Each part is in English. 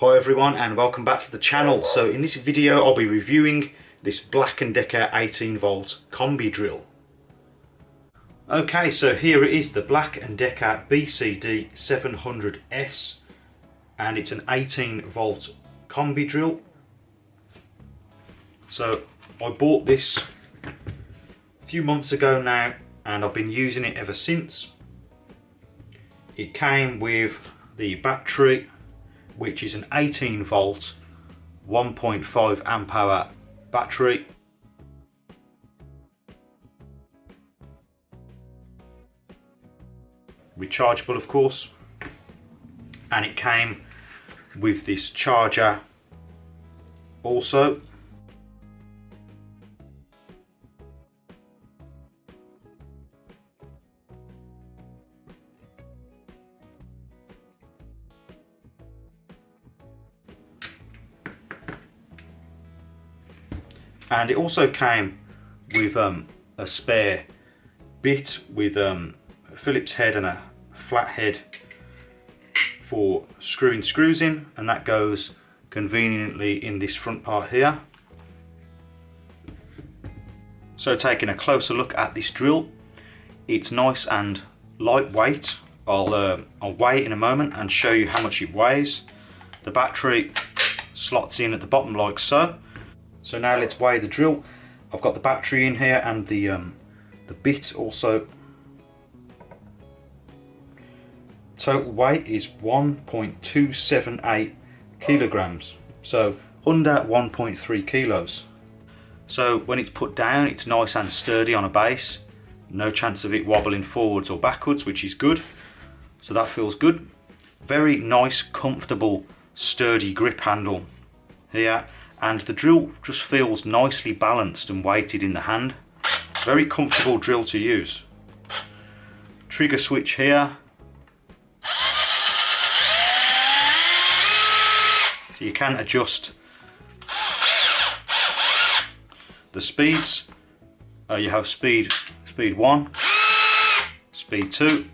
Hi everyone and welcome back to the channel. So in this video I'll be reviewing this Black+Decker 18V combi drill. Okay, so here it is, the Black+Decker BCD700S, and it's an 18V combi drill. So I bought this a few months ago now and I've been using it ever since. It came with the battery, which is an 18V 1.5 amp hour battery. Rechargeable of course, and it came with this charger also. And it also came with a spare bit with a Phillips head and a flat head for screwing screws in, and that goes conveniently in this front part here. So taking a closer look at this drill, it's nice and lightweight. I'll weigh it in a moment and show you how much it weighs. The battery slots in at the bottom like so. So now let's weigh the drill. I've got the battery in here and the bit also. Total weight is 1.278 kilograms, so under 1.3 kilos. So when it's put down, it's nice and sturdy on a base. No chance of it wobbling forwards or backwards, which is good. So that feels good. Very nice, comfortable, sturdy grip handle here. And the drill just feels nicely balanced and weighted in the hand. Very comfortable drill to use. Trigger switch here. So you can adjust the speeds. You have speed 1, speed 2.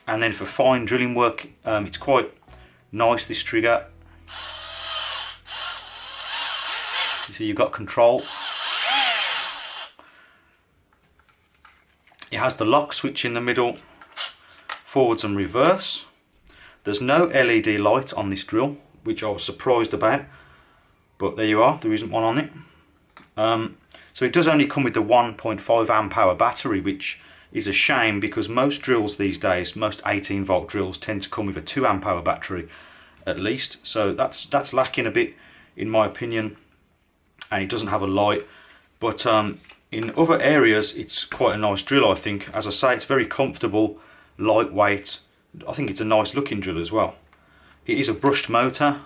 And then for fine drilling work, it's quite nice, this trigger. So you've got control. It has the lock switch in the middle, forwards and reverse. There's no LED light on this drill, which I was surprised about, but there you are, there isn't one on it. So it does only come with the 1.5 amp hour battery, which is a shame because most drills these days, most 18V drills tend to come with a 2 amp hour battery at least. So that's lacking a bit in my opinion, and it doesn't have a light. But in other areas it's quite a nice drill, I think. As I say, it's very comfortable, lightweight. I think it's a nice looking drill as well. It is a brushed motor.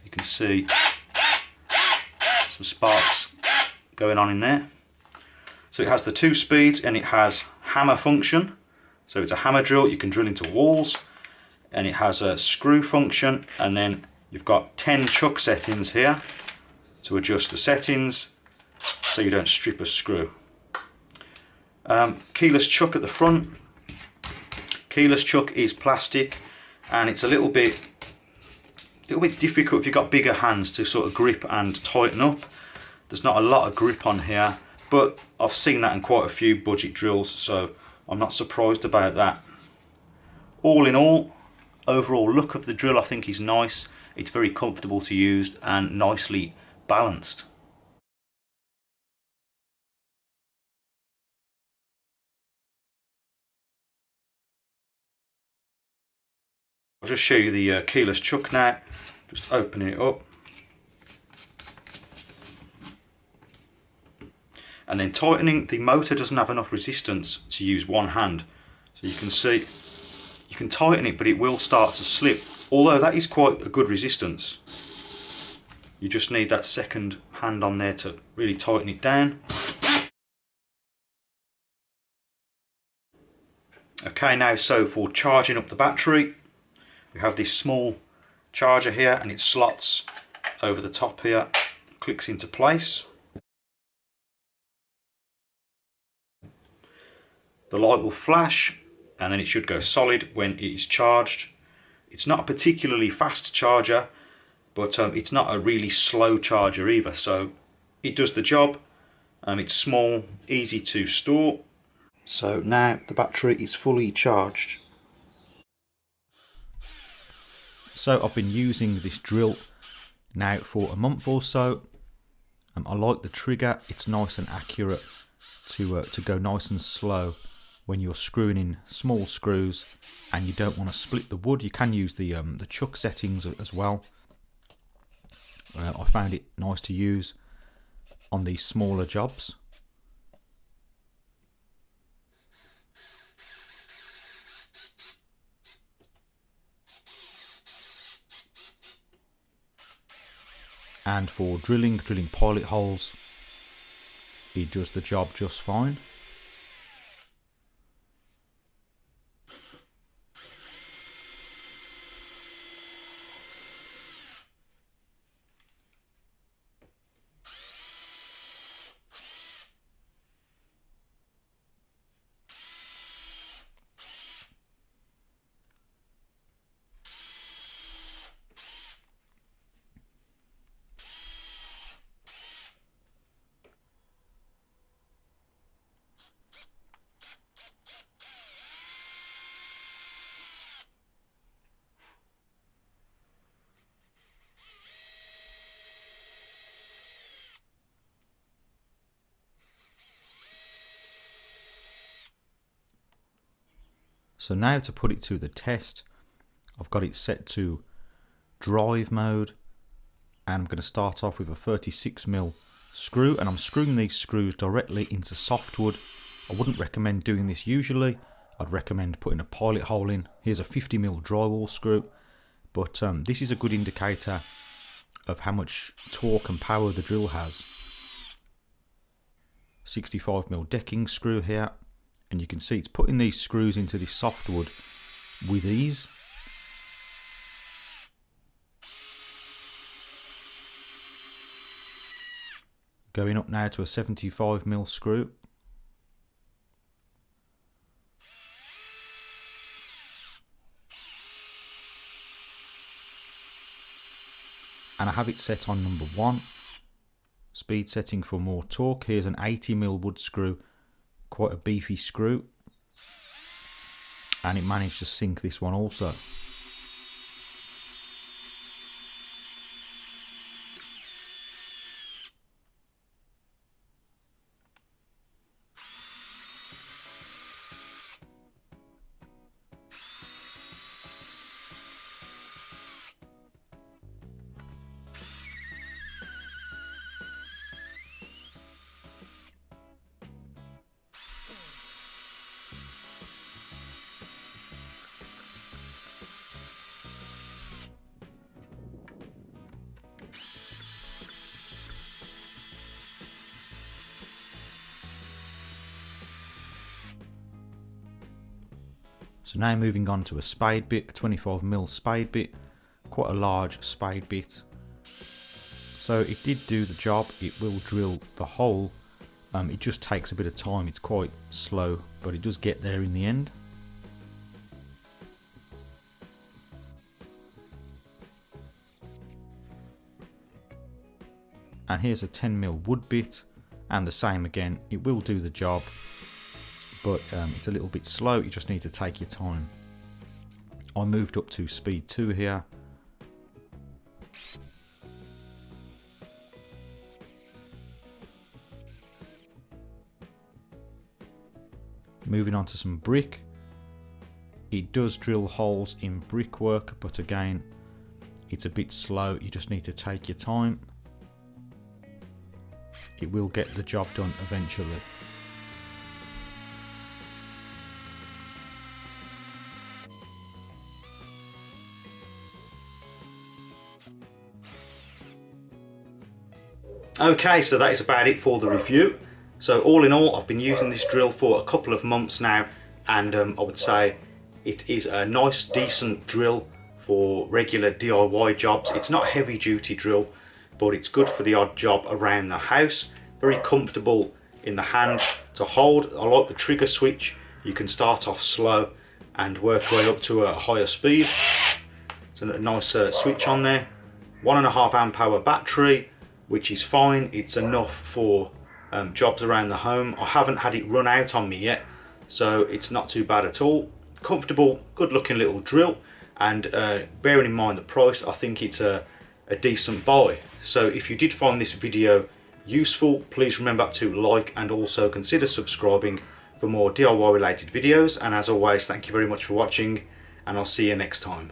You can see some sparks going on in there. So it has the 2 speeds and it has hammer function. So it's a hammer drill, you can drill into walls. And it has a screw function, and then you've got 10 chuck settings here to adjust the settings so you don't strip a screw. Keyless chuck at the front. Keyless chuck is plastic and it's a little bit difficult if you've got bigger hands to sort of grip and tighten up. There's not a lot of grip on here, but I've seen that in quite a few budget drills, so I'm not surprised about that. All in all, overall look of the drill I think is nice. It's very comfortable to use and nicely balanced. I'll just show you the keyless chuck now, just opening it up. And then tightening. The motor doesn't have enough resistance to use one hand, so you can see you can tighten it but it will start to slip, although that is quite a good resistance. You just need that second hand on there to really tighten it down. Okay, now so for charging up the battery, we have this small charger here and it slots over the top here, clicks into place. The light will flash and then it should go solid when it is charged. It's not a particularly fast charger, but it's not a really slow charger either, so it does the job. It's small, easy to store. So now the battery is fully charged. So I've been using this drill now for a month or so. I like the trigger, it's nice and accurate to go nice and slow when you're screwing in small screws and you don't want to split the wood. You can use the chuck settings as well. I found it nice to use on these smaller jobs. And for drilling pilot holes, it does the job just fine. So now to put it to the test, I've got it set to drive mode, and I'm going to start off with a 36mm screw, and I'm screwing these screws directly into softwood. I wouldn't recommend doing this usually. I'd recommend putting a pilot hole in. Here's a 50mm drywall screw, but this is a good indicator of how much torque and power the drill has. 65mm decking screw here. And you can see it's putting these screws into this softwood with ease. Going up now to a 75mm screw. And I have it set on number 1. Speed setting for more torque. Here's an 80mm wood screw. Quite a beefy screw, and it managed to sink this one also. So now moving on to a spade bit, a 25mm spade bit, quite a large spade bit. So it did do the job, it will drill the hole, it just takes a bit of time, it's quite slow, but it does get there in the end. And here's a 10mm wood bit, and the same again, it will do the job, but it's a little bit slow, you just need to take your time. I moved up to speed 2 here. Moving on to some brick. It does drill holes in brickwork, but again, it's a bit slow, you just need to take your time. It will get the job done eventually. Okay, so that is about it for the review. So all in all, I've been using this drill for a couple of months now, and I would say it is a nice, decent drill for regular DIY jobs. It's not a heavy duty drill, but it's good for the odd job around the house. Very comfortable in the hand to hold. I like the trigger switch, You can start off slow and work your way up to a higher speed. It's a nice switch on there. 1.5 amp hour battery, which is fine. It's enough for jobs around the home. I haven't had it run out on me yet, so it's not too bad at all. Comfortable, good looking little drill, and bearing in mind the price, I think it's a decent buy. So if you did find this video useful, please remember to like and also consider subscribing for more DIY related videos. And as always, thank you very much for watching, and I'll see you next time.